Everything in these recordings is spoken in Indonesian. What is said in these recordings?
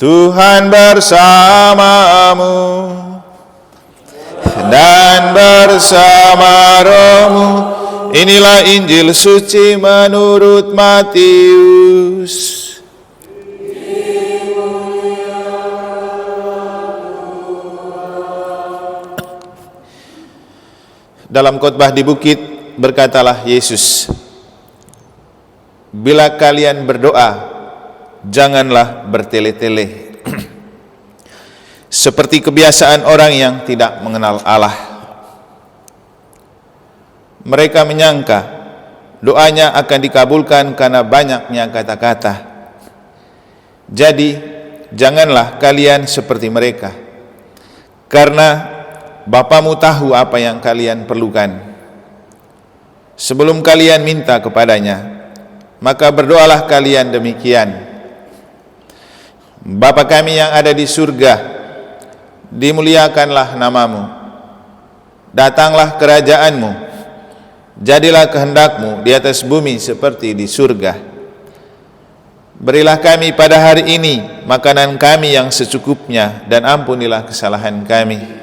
Tuhan bersamamu dan bersama rohmu. Inilah Injil suci menurut Matius. Dalam khotbah di bukit berkatalah Yesus, bila kalian berdoa, janganlah bertele-tele seperti kebiasaan orang yang tidak mengenal Allah. Mereka menyangka doanya akan dikabulkan karena banyaknya kata-kata. Jadi janganlah kalian seperti mereka, karena Bapamu tahu apa yang kalian perlukan sebelum kalian minta kepadanya. Maka berdoalah kalian demikian: Bapa kami yang ada di surga, dimuliakanlah namamu, datanglah kerajaanmu, jadilah kehendakmu di atas bumi seperti di surga. Berilah kami pada hari ini makanan kami yang secukupnya, dan ampunilah kesalahan kami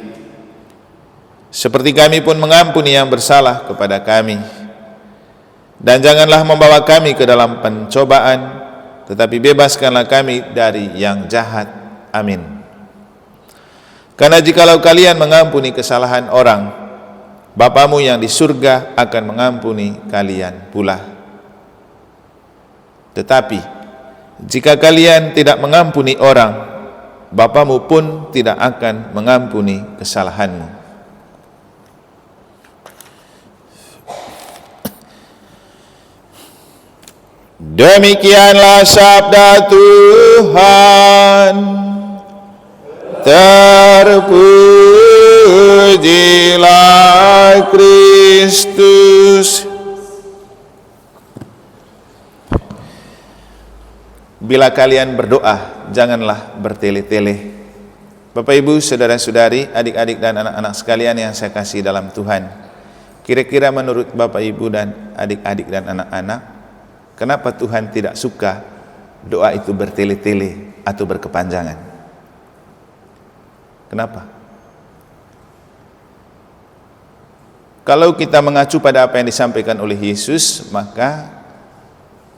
seperti kami pun mengampuni yang bersalah kepada kami. Dan janganlah membawa kami ke dalam pencobaan, tetapi bebaskanlah kami dari yang jahat. Amin. Karena jikalau kalian mengampuni kesalahan orang, Bapamu yang di surga akan mengampuni kalian pula. Tetapi jika kalian tidak mengampuni orang, Bapamu pun tidak akan mengampuni kesalahanmu. Demikianlah sabda Tuhan. Terpujilah Kristus. Bila kalian berdoa, janganlah bertele-tele. Bapak, Ibu, saudara-saudari, adik-adik dan anak-anak sekalian yang saya kasih dalam Tuhan, kira-kira menurut Bapak, Ibu dan adik-adik dan anak-anak, kenapa Tuhan tidak suka doa itu bertele-tele atau berkepanjangan? Kenapa? Kalau kita mengacu pada apa yang disampaikan oleh Yesus, maka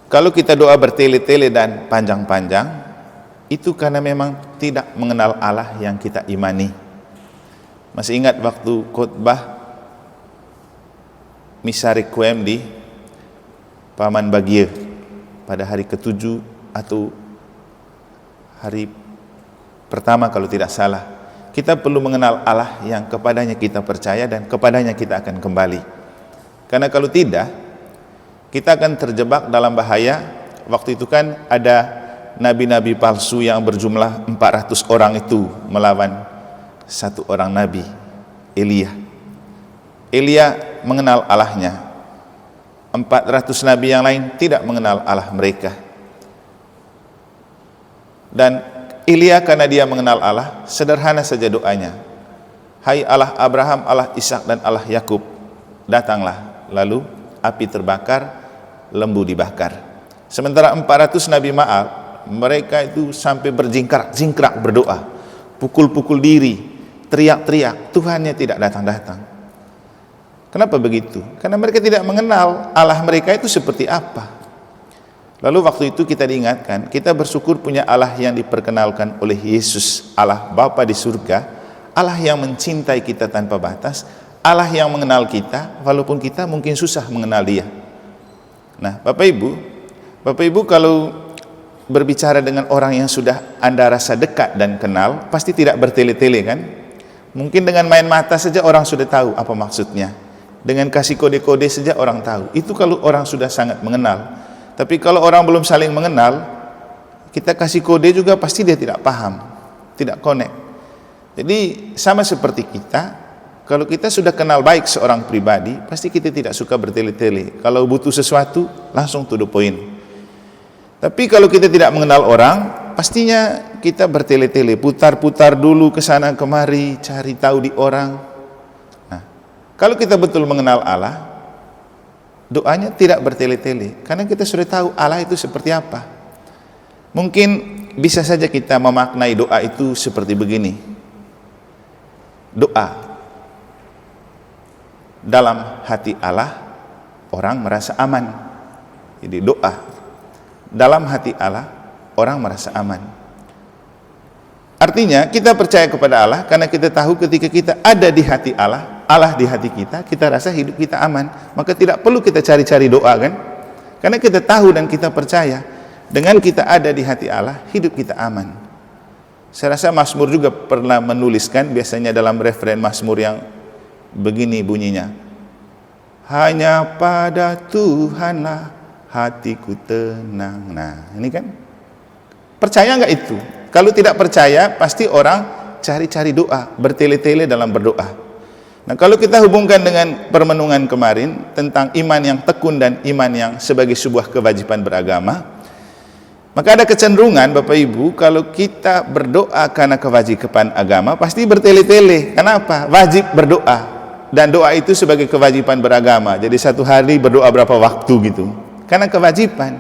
kalau kita doa bertele-tele dan panjang-panjang, itu karena memang tidak mengenal Allah yang kita imani. Masih ingat waktu khotbah Misa Requiem di Paman Bagia pada hari ke-7 atau hari pertama kalau tidak salah. Kita perlu mengenal Allah yang kepadanya kita percaya dan kepadanya kita akan kembali. Karena kalau tidak, kita akan terjebak dalam bahaya. Waktu itu kan ada nabi-nabi palsu yang berjumlah 400 orang itu melawan satu orang nabi, Elia. Elia mengenal Allahnya. 400 nabi yang lain tidak mengenal Allah mereka. Dan Elia karena dia mengenal Allah, sederhana saja doanya. Hai Allah Abraham, Allah Ishak dan Allah Yakub, datanglah. Lalu api terbakar, lembu dibakar. Sementara 400 nabi Ma'al, mereka itu sampai berjingkrak-jingkrak berdoa, pukul-pukul diri, teriak-teriak, Tuhannya tidak datang-datang. Kenapa begitu? Karena mereka tidak mengenal Allah mereka itu seperti apa. Lalu waktu itu kita diingatkan, kita bersyukur punya Allah yang diperkenalkan oleh Yesus, Allah Bapa di surga, Allah yang mencintai kita tanpa batas, Allah yang mengenal kita walaupun kita mungkin susah mengenal Dia. Nah, Bapak Ibu kalau berbicara dengan orang yang sudah Anda rasa dekat dan kenal, pasti tidak bertele-tele kan? Mungkin dengan main mata saja orang sudah tahu apa maksudnya. Dengan kasih kode-kode saja orang tahu. Itu kalau orang sudah sangat mengenal. Tapi kalau orang belum saling mengenal, kita kasih kode juga pasti dia tidak paham, tidak connect. Jadi sama seperti kita, kalau kita sudah kenal baik seorang pribadi, pasti kita tidak suka bertele-tele. Kalau butuh sesuatu, langsung to the point. Tapi kalau kita tidak mengenal orang, pastinya kita bertele-tele, putar-putar dulu ke sana kemari, cari tahu di orang. Kalau kita betul mengenal Allah, doanya tidak bertele-tele, karena kita sudah tahu Allah itu seperti apa. Mungkin bisa saja kita memaknai doa itu seperti begini. Doa dalam hati Allah, orang merasa aman. Jadi doa dalam hati Allah, orang merasa aman. Artinya kita percaya kepada Allah karena kita tahu ketika kita ada di hati Allah, Allah di hati kita, kita rasa hidup kita aman. Maka tidak perlu kita cari-cari doa, kan? Karena kita tahu dan kita percaya dengan kita ada di hati Allah, hidup kita aman. Saya rasa Mazmur juga pernah menuliskan, biasanya dalam referen Mazmur yang begini bunyinya, hanya pada Tuhanlah hatiku tenang. Nah, ini kan percaya nggak itu? Kalau tidak percaya, pasti orang cari-cari doa, bertele-tele dalam berdoa. Nah, kalau kita hubungkan dengan permenungan kemarin tentang iman yang tekun dan iman yang sebagai sebuah kewajiban beragama, maka ada kecenderungan Bapak Ibu, kalau kita berdoa karena kewajiban agama, pasti bertele-tele. Kenapa? Wajib berdoa. Dan doa itu sebagai kewajiban beragama. Jadi satu hari berdoa berapa waktu gitu. Karena kewajiban.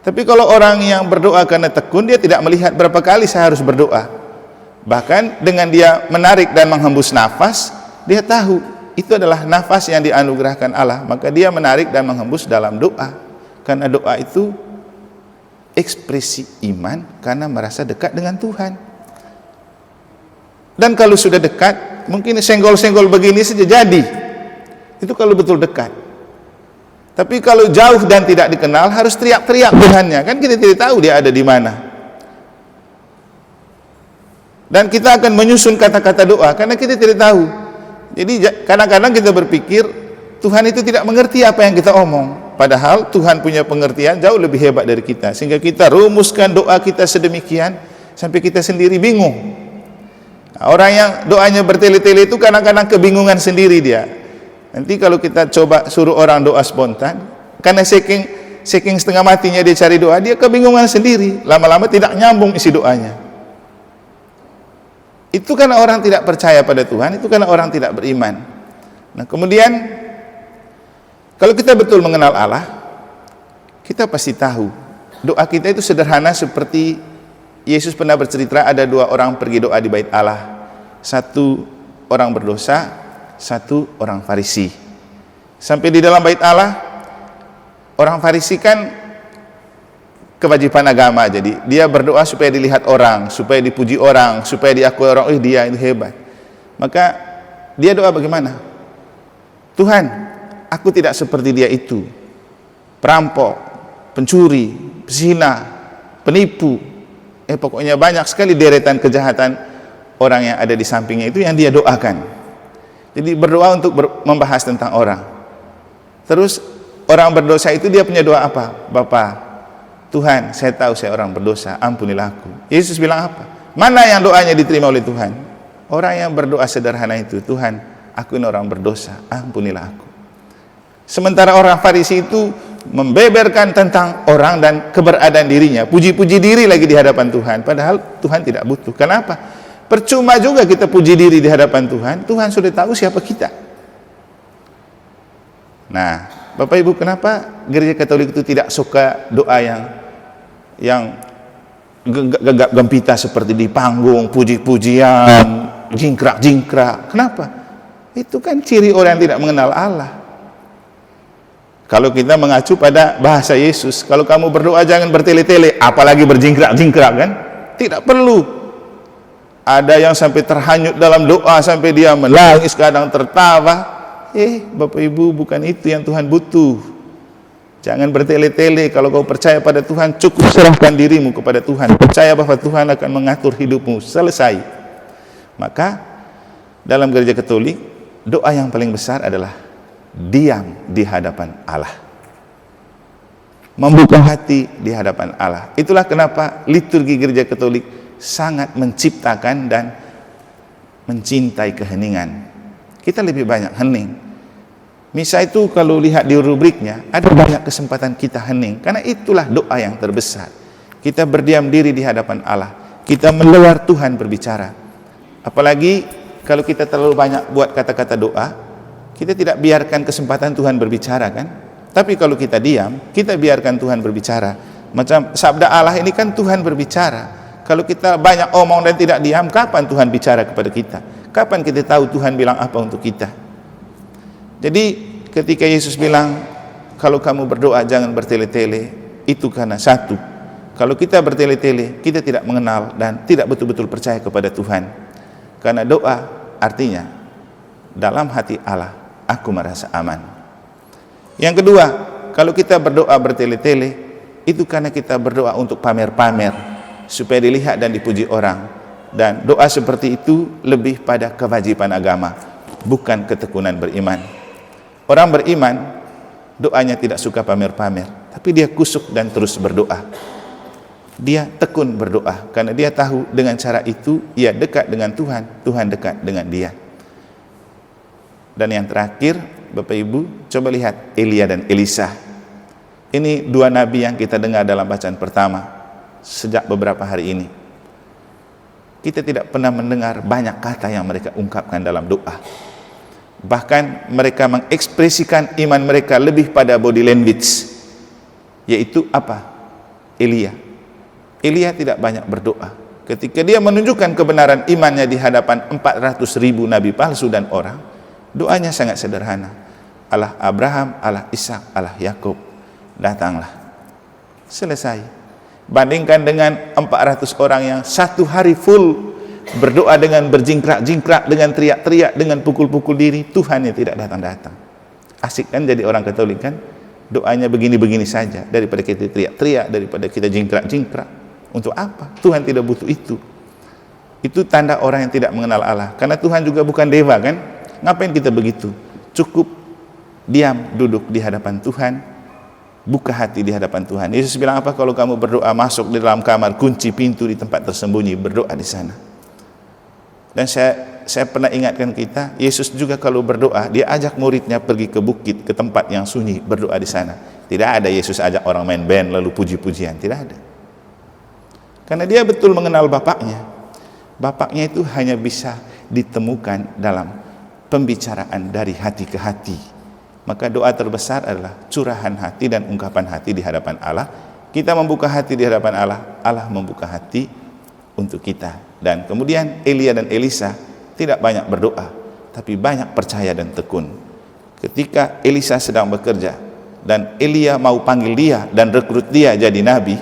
Tapi kalau orang yang berdoa karena tekun, dia tidak melihat berapa kali saya harus berdoa. Bahkan dengan dia menarik dan menghembus nafas, dia tahu itu adalah nafas yang dianugerahkan Allah. Maka dia menarik dan menghembus dalam doa. Karena doa itu ekspresi iman karena merasa dekat dengan Tuhan. Dan kalau sudah dekat, mungkin senggol-senggol begini saja jadi. Itu kalau betul dekat. Tapi kalau jauh dan tidak dikenal, harus teriak-teriak Tuhannya. Kan kita tidak tahu dia ada di mana. Dan kita akan menyusun kata-kata doa karena kita tidak tahu. Jadi kadang-kadang kita berpikir Tuhan itu tidak mengerti apa yang kita omong. Padahal Tuhan punya pengertian jauh lebih hebat dari kita. Sehingga kita rumuskan doa kita sedemikian sampai kita sendiri bingung. Nah, orang yang doanya bertele-tele itu kadang-kadang kebingungan sendiri dia. Nanti kalau kita coba suruh orang doa spontan, karena saking setengah matinya dia cari doa, dia kebingungan sendiri. Lama-lama tidak nyambung isi doanya. Itu karena orang tidak percaya pada Tuhan, itu karena orang tidak beriman. Nah, kemudian kalau kita betul mengenal Allah, kita pasti tahu doa kita itu sederhana seperti Yesus pernah bercerita, ada dua orang pergi doa di bait Allah. Satu orang berdosa, satu orang Farisi. Sampai di dalam bait Allah, orang Farisi kan kewajiban agama, jadi dia berdoa supaya dilihat orang, supaya dipuji orang, supaya diakui orang, dia itu hebat. Maka dia doa bagaimana? Tuhan, aku tidak seperti dia itu, perampok, pencuri, pezina, penipu, pokoknya banyak sekali deretan kejahatan orang yang ada di sampingnya itu yang dia doakan. Jadi berdoa untuk membahas tentang orang. Terus orang berdosa itu dia punya doa apa? Bapa, Tuhan, saya tahu saya orang berdosa, ampunilah aku. Yesus bilang apa? Mana yang doanya diterima oleh Tuhan? Orang yang berdoa sederhana itu, Tuhan, aku ini orang berdosa, ampunilah aku. Sementara orang Farisi itu membeberkan tentang orang dan keberadaan dirinya, puji-puji diri lagi di hadapan Tuhan, padahal Tuhan tidak butuh. Kenapa? Percuma juga kita puji diri di hadapan Tuhan. Tuhan sudah tahu siapa kita. Nah, Bapak Ibu, kenapa gereja Katolik itu tidak suka doa yang gegap gempita seperti di panggung, puji-pujian, jingkrak-jingkrak? Kenapa? Itu kan ciri orang yang tidak mengenal Allah. Kalau kita mengacu pada bahasa Yesus, kalau kamu berdoa jangan bertele-tele, apalagi berjingkrak-jingkrak, kan? Tidak perlu. Ada yang sampai terhanyut dalam doa, sampai dia menangis, kadang tertawa. Bapak Ibu, bukan itu yang Tuhan butuh. Jangan bertele-tele. Kalau kau percaya pada Tuhan, cukup serahkan dirimu kepada Tuhan. Percaya bahwa Tuhan akan mengatur hidupmu. Selesai. Maka dalam gereja Katolik, doa yang paling besar adalah diam di hadapan Allah, membuka hati di hadapan Allah. Itulah kenapa liturgi gereja Katolik sangat menciptakan dan mencintai keheningan. Kita lebih banyak hening. Misa itu kalau lihat di rubriknya, ada banyak kesempatan kita hening, karena itulah doa yang terbesar. Kita berdiam diri di hadapan Allah, kita mendengar Tuhan berbicara. Apalagi kalau kita terlalu banyak buat kata-kata doa, kita tidak biarkan kesempatan Tuhan berbicara, kan? Tapi kalau kita diam, kita biarkan Tuhan berbicara. Macam sabda Allah ini kan Tuhan berbicara. Kalau kita banyak omong dan tidak diam, kapan Tuhan bicara kepada kita? Kapan kita tahu Tuhan bilang apa untuk kita? Jadi ketika Yesus bilang, kalau kamu berdoa jangan bertele-tele, itu karena satu, kalau kita bertele-tele, kita tidak mengenal dan tidak betul-betul percaya kepada Tuhan. Karena doa artinya, dalam hati Allah, aku merasa aman. Yang kedua, kalau kita berdoa bertele-tele, itu karena kita berdoa untuk pamer-pamer, supaya dilihat dan dipuji orang. Dan doa seperti itu lebih pada kewajiban agama, bukan ketekunan beriman. Orang beriman, doanya tidak suka pamer-pamer, tapi dia kusuk dan terus berdoa. Dia tekun berdoa, karena dia tahu dengan cara itu, ia dekat dengan Tuhan, Tuhan dekat dengan dia. Dan yang terakhir, Bapak Ibu, coba lihat Elia dan Elisa. Ini dua nabi yang kita dengar dalam bacaan pertama, sejak beberapa hari ini. Kita tidak pernah mendengar banyak kata yang mereka ungkapkan dalam doa. Bahkan mereka mengekspresikan iman mereka lebih pada body language, yaitu apa? Elia tidak banyak berdoa. Ketika dia menunjukkan kebenaran imannya di hadapan 400.000 nabi palsu dan orang, doanya sangat sederhana. Allah Abraham, Allah Ishak, Allah Yakub, datanglah. Selesai. Bandingkan dengan 400 orang yang satu hari full berdoa dengan berjingkrak-jingkrak, dengan teriak-teriak, dengan pukul-pukul diri, Tuhan yang tidak datang-datang. Asik kan jadi orang Katolik kan? Doanya begini-begini saja, daripada kita teriak-teriak, daripada kita jingkrak-jingkrak. Untuk apa? Tuhan tidak butuh itu. Itu tanda orang yang tidak mengenal Allah. Karena Tuhan juga bukan dewa kan? Ngapain kita begitu? Cukup diam, duduk di hadapan Tuhan, buka hati di hadapan Tuhan. Yesus bilang apa? Kalau kamu berdoa, masuk di dalam kamar, kunci pintu di tempat tersembunyi, berdoa di sana. Dan saya pernah ingatkan kita, Yesus juga kalau berdoa, dia ajak muridnya pergi ke bukit, ke tempat yang sunyi, berdoa di sana. Tidak ada Yesus ajak orang main band lalu puji-pujian, tidak ada. Karena dia betul mengenal Bapaknya. Bapaknya itu hanya bisa ditemukan dalam pembicaraan dari hati ke hati. Maka doa terbesar adalah curahan hati dan ungkapan hati di hadapan Allah. Kita membuka hati di hadapan Allah, Allah membuka hati untuk kita. Dan kemudian Elia dan Elisa tidak banyak berdoa, tapi banyak percaya dan tekun. Ketika Elisa sedang bekerja dan Elia mau panggil dia dan rekrut dia jadi nabi,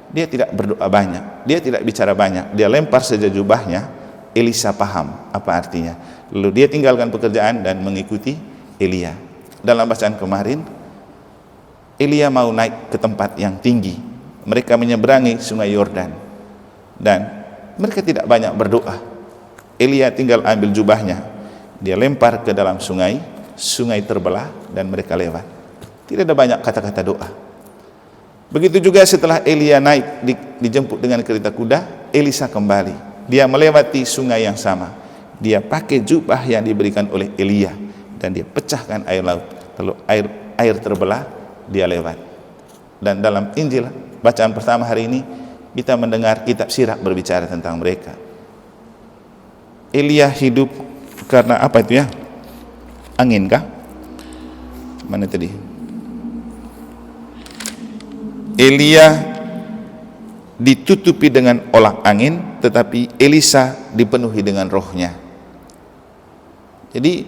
dia tidak berdoa banyak, dia tidak bicara banyak, dia lempar saja jubahnya. Elisa paham apa artinya, lalu dia tinggalkan pekerjaan dan mengikuti Elia. Dalam bacaan kemarin, Elia mau naik ke tempat yang tinggi, mereka menyeberangi sungai Yordan, dan mereka tidak banyak berdoa. Elia tinggal ambil jubahnya, dia lempar ke dalam sungai, sungai terbelah dan mereka lewat. Tidak ada banyak kata-kata doa. Begitu juga setelah Elia naik, dijemput dengan kereta kuda, Elisa kembali. Dia melewati sungai yang sama. Dia pakai jubah yang diberikan oleh Elia dan dia pecahkan air laut. Lalu air terbelah, dia lewat. Dan dalam Injil bacaan pertama hari ini, kita mendengar kitab Sirak berbicara tentang mereka. Elia hidup karena apa itu ya? Angin kah? Mana tadi? Elia ditutupi dengan olak angin, tetapi Elisa dipenuhi dengan rohnya. Jadi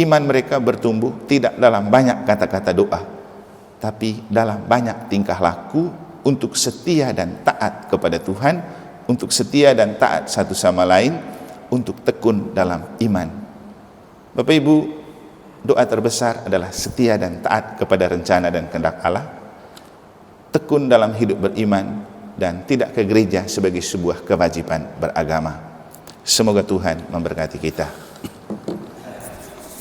iman mereka bertumbuh tidak dalam banyak kata-kata doa, tapi dalam banyak tingkah laku untuk setia dan taat kepada Tuhan, untuk setia dan taat satu sama lain, untuk tekun dalam iman. Bapak Ibu, doa terbesar adalah setia dan taat kepada rencana dan kehendak Allah, tekun dalam hidup beriman, dan tidak ke gereja sebagai sebuah kewajiban beragama. Semoga Tuhan memberkati kita.